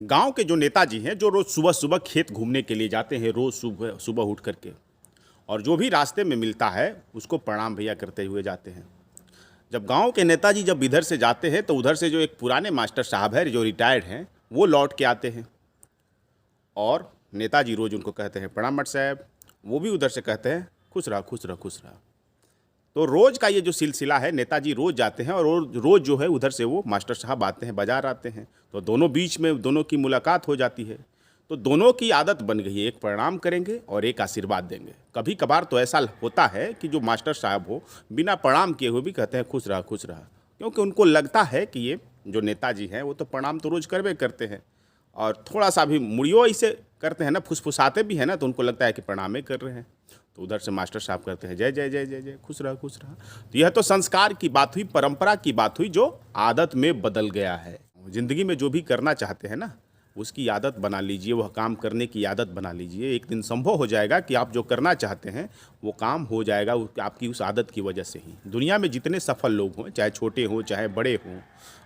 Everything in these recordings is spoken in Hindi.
गांव के जो नेताजी हैं जो रोज़ सुबह सुबह खेत घूमने के लिए जाते हैं, रोज़ सुबह सुबह उठ करके, और जो भी रास्ते में मिलता है उसको प्रणाम भैया करते हुए जाते हैं। जब गांव के नेताजी जब इधर से जाते हैं तो उधर से जो एक पुराने मास्टर साहब है जो रिटायर्ड हैं वो लौट के आते हैं, और नेताजी रोज़ उनको कहते हैं प्रणाम मट साहब। वो भी उधर से कहते हैं खुश रहा खुश रहा खुश रहा। तो रोज़ का ये जो सिलसिला है, नेताजी रोज़ जाते हैं और रोज़ रोज़ जो है उधर से वो मास्टर साहब आते हैं, बाजार आते हैं, तो दोनों बीच में दोनों की मुलाकात हो जाती है। तो दोनों की आदत बन गई है, एक प्रणाम करेंगे और एक आशीर्वाद देंगे। कभी कभार तो ऐसा होता है कि जो मास्टर साहब हो बिना प्रणाम किए हुए भी कहते हैं खुश रहा, क्योंकि उनको लगता है कि ये जो नेताजी हैं वो तो प्रणाम तो रोज़ करवे करते हैं, और थोड़ा सा भी मुड़ियो इसे करते हैं ना, फुसफुसाते भी हैं ना, तो उनको लगता है कि प्रणामे कर रहे हैं। तो उधर से मास्टर साहब करते हैं जय जय जय जय जय, खुश रहा खुश रहा। तो यह तो संस्कार की बात हुई, परंपरा की बात हुई, जो आदत में बदल गया है। ज़िंदगी में जो भी करना चाहते हैं ना उसकी आदत बना लीजिए, वह काम करने की आदत बना लीजिए। एक दिन संभव हो जाएगा कि आप जो करना चाहते हैं वो काम हो जाएगा आपकी उस आदत की वजह से ही। दुनिया में जितने सफल लोग हों, चाहे छोटे हों चाहे बड़े हों,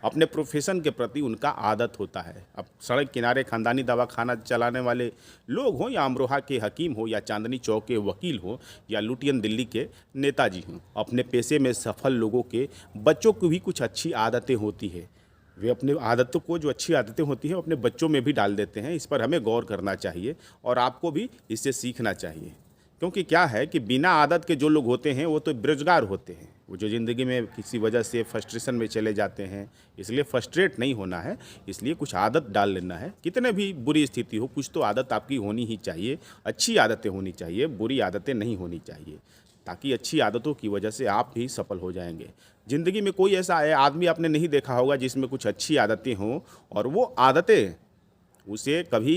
अपने प्रोफेशन के प्रति उनका आदत होता है। अब सड़क किनारे खानदानी दवाखाना चलाने वाले लोग हों, या अमरोहा के हकीम हो, या चांदनी चौक के वकील हो, या लुटियन दिल्ली के नेताजी हों, अपने पेशे में सफल लोगों के बच्चों को भी कुछ अच्छी आदतें होती है। वे अपने आदतों को, जो अच्छी आदतें होती हैं, अपने बच्चों में भी डाल देते हैं। इस पर हमें गौर करना चाहिए और आपको भी इससे सीखना चाहिए। क्योंकि क्या है कि बिना आदत के जो लोग होते हैं वो तो बेरोजगार होते हैं, वो जो ज़िंदगी में किसी वजह से फ्रस्ट्रेशन में चले जाते हैं। इसलिए फ्रस्ट्रेट नहीं होना है, इसलिए कुछ आदत डाल लेना है। कितने भी बुरी स्थिति हो, कुछ तो आदत आपकी होनी ही चाहिए। अच्छी आदतें होनी चाहिए, बुरी आदतें नहीं होनी चाहिए, ताकि अच्छी आदतों की वजह से आप भी सफल हो जाएंगे। ज़िंदगी में कोई ऐसा आदमी आपने नहीं देखा होगा जिसमें कुछ अच्छी आदतें हों और वो आदतें उसे कभी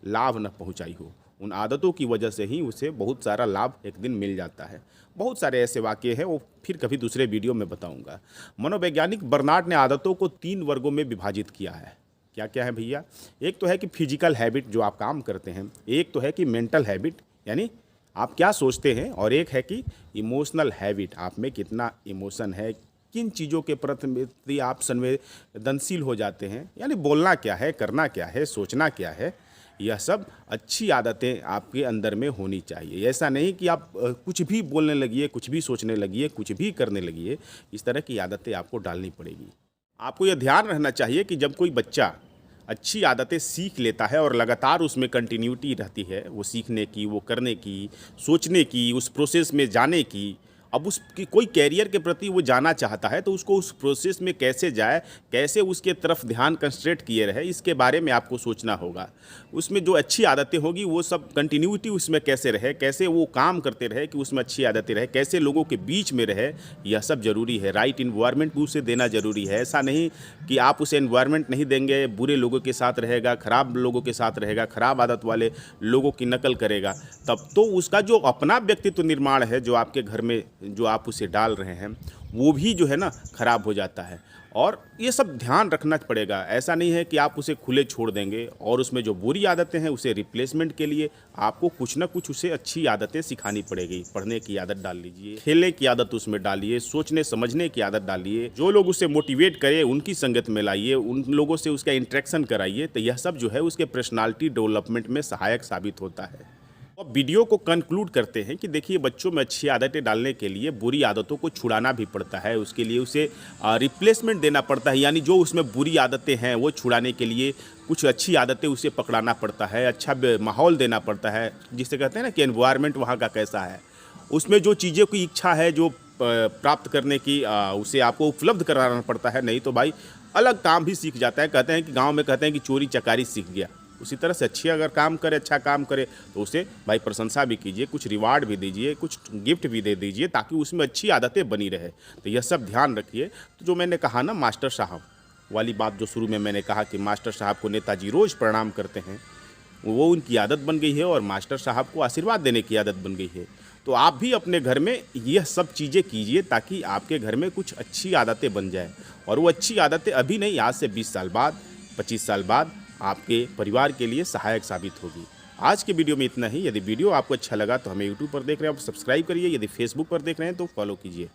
लाभ न पहुंचाई हो। उन आदतों की वजह से ही उसे बहुत सारा लाभ एक दिन मिल जाता है। बहुत सारे ऐसे वाक़ये हैं, वो फिर कभी दूसरे वीडियो में बताऊंगा। मनोवैज्ञानिक बर्नार्ड ने आदतों को 3 वर्गों में विभाजित किया है। क्या क्या है भैया? एक तो है कि फिजिकल हैबिट, जो आप काम करते हैं। एक तो है कि मेंटल हैबिट, यानी आप क्या सोचते हैं। और एक है कि इमोशनल हैबिट, आप में कितना इमोशन है, किन चीज़ों के प्रति आप संवेदनशील हो जाते हैं। यानी बोलना क्या है, करना क्या है, सोचना क्या है, यह सब अच्छी आदतें आपके अंदर में होनी चाहिए। ऐसा नहीं कि आप कुछ भी बोलने लगिए, कुछ भी सोचने लगिए, कुछ भी करने लगिए। इस तरह की आदतें आपको डालनी पड़ेगी। आपको यह ध्यान रहना चाहिए कि जब कोई बच्चा अच्छी आदतें सीख लेता है और लगातार उसमें कंटिन्यूटी रहती है, वो सीखने की, वो करने की, सोचने की, उस प्रोसेस में जाने की। अब उसकी कोई कैरियर के प्रति वो जाना चाहता है तो उसको उस प्रोसेस में कैसे जाए, कैसे उसके तरफ ध्यान कंसंट्रेट किए रहे, इसके बारे में आपको सोचना होगा। उसमें जो अच्छी आदतें होगी वो सब कंटिन्यूटी उसमें कैसे रहे, कैसे वो काम करते रहे कि उसमें अच्छी आदतें रहे, कैसे लोगों के बीच में रहे, यह सब ज़रूरी है। राइट इन्वायरमेंट भी उसे देना ज़रूरी है। ऐसा नहीं कि आप उसे इन्वायरमेंट नहीं देंगे, बुरे लोगों के साथ रहेगा, ख़राब लोगों के साथ रहेगा, ख़राब आदत वाले लोगों की नकल करेगा, तब तो उसका जो अपना व्यक्तित्व निर्माण है, जो आपके घर में जो आप उसे डाल रहे हैं, वो भी जो है ना खराब हो जाता है। और ये सब ध्यान रखना पड़ेगा। ऐसा नहीं है कि आप उसे खुले छोड़ देंगे, और उसमें जो बुरी आदतें हैं उसे रिप्लेसमेंट के लिए आपको कुछ ना कुछ उसे अच्छी आदतें सिखानी पड़ेगी। पढ़ने की आदत डाल लीजिए, खेलने की आदत उसमें डालिए, सोचने समझने की आदत डालिए, जो लोग उसे मोटिवेट करें उनकी संगत में लाइए, उन लोगों से उसका इंटरेक्शन कराइए। तो यह सब जो है उसके पर्सनालिटी डेवलपमेंट में सहायक साबित होता है। अब वीडियो को कंक्लूड करते हैं कि देखिए, बच्चों में अच्छी आदतें डालने के लिए बुरी आदतों को छुड़ाना भी पड़ता है। उसके लिए उसे रिप्लेसमेंट देना पड़ता है, यानी जो उसमें बुरी आदतें हैं वो छुड़ाने के लिए कुछ अच्छी आदतें उसे पकड़ाना पड़ता है, अच्छा माहौल देना पड़ता है, जिसे कहते हैं ना कि एनवायरनमेंट वहाँ का कैसा है, उसमें जो चीज़ों की इच्छा है जो प्राप्त करने की, उसे आपको उपलब्ध कराना पड़ता है। नहीं तो भाई अलग काम भी सीख जाता है। कहते हैं कि गाँव में कहते हैं कि चोरी चकारी सीख गया। उसी तरह से अच्छी अगर काम करे, अच्छा काम करे, तो उसे भाई प्रशंसा भी कीजिए, कुछ रिवार्ड भी दीजिए, कुछ गिफ्ट भी दे दीजिए, ताकि उसमें अच्छी आदतें बनी रहे। तो यह सब ध्यान रखिए। तो जो मैंने कहा ना मास्टर साहब वाली बात, जो शुरू में मैंने कहा कि मास्टर साहब को नेताजी रोज़ प्रणाम करते हैं, वो उनकी आदत बन गई है, और मास्टर साहब को आशीर्वाद देने की आदत बन गई है। तो आप भी अपने घर में यह सब चीज़ें कीजिए, ताकि आपके घर में कुछ अच्छी आदतें बन जाए। और वो अच्छी आदतें अभी नहीं, आज से 20 साल बाद, 25 साल बाद आपके परिवार के लिए सहायक साबित होगी। आज के वीडियो में इतना ही। यदि वीडियो आपको अच्छा लगा तो हमें यूट्यूब पर देख रहे हैं आप सब्सक्राइब करिए, यदि फेसबुक पर देख रहे हैं तो फॉलो कीजिए।